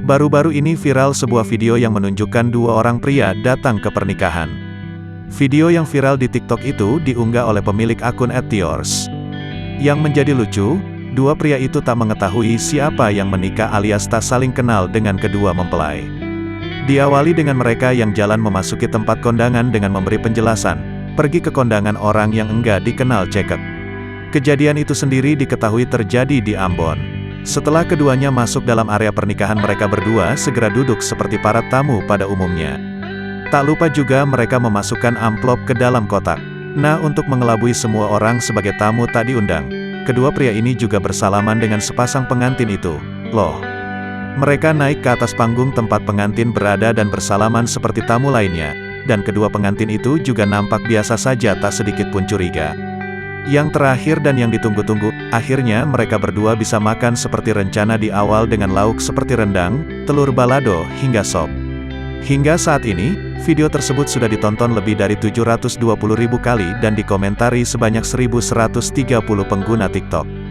Baru-baru ini viral sebuah video yang menunjukkan dua orang pria datang ke pernikahan. Video yang viral di TikTok itu diunggah oleh pemilik akun @tiors. Yang menjadi lucu, dua pria itu tak mengetahui siapa yang menikah alias tak saling kenal dengan kedua mempelai. Diawali dengan mereka yang jalan memasuki tempat kondangan dengan memberi penjelasan, pergi ke kondangan orang yang enggak dikenal cekek. Kejadian itu sendiri diketahui terjadi di Ambon. Setelah keduanya masuk dalam area pernikahan, mereka berdua segera duduk seperti para tamu pada umumnya. Tak lupa juga mereka memasukkan amplop ke dalam kotak. Nah, untuk mengelabui semua orang sebagai tamu tak diundang, kedua pria ini juga bersalaman dengan sepasang pengantin itu. Loh, mereka naik ke atas panggung tempat pengantin berada dan bersalaman seperti tamu lainnya, dan kedua pengantin itu juga nampak biasa saja, tak sedikit pun curiga. Yang terakhir dan yang ditunggu-tunggu, akhirnya mereka berdua bisa makan seperti rencana di awal dengan lauk seperti rendang, telur balado, hingga sop. Hingga saat ini, video tersebut sudah ditonton lebih dari 720.000 kali dan dikomentari sebanyak 1.130 pengguna TikTok.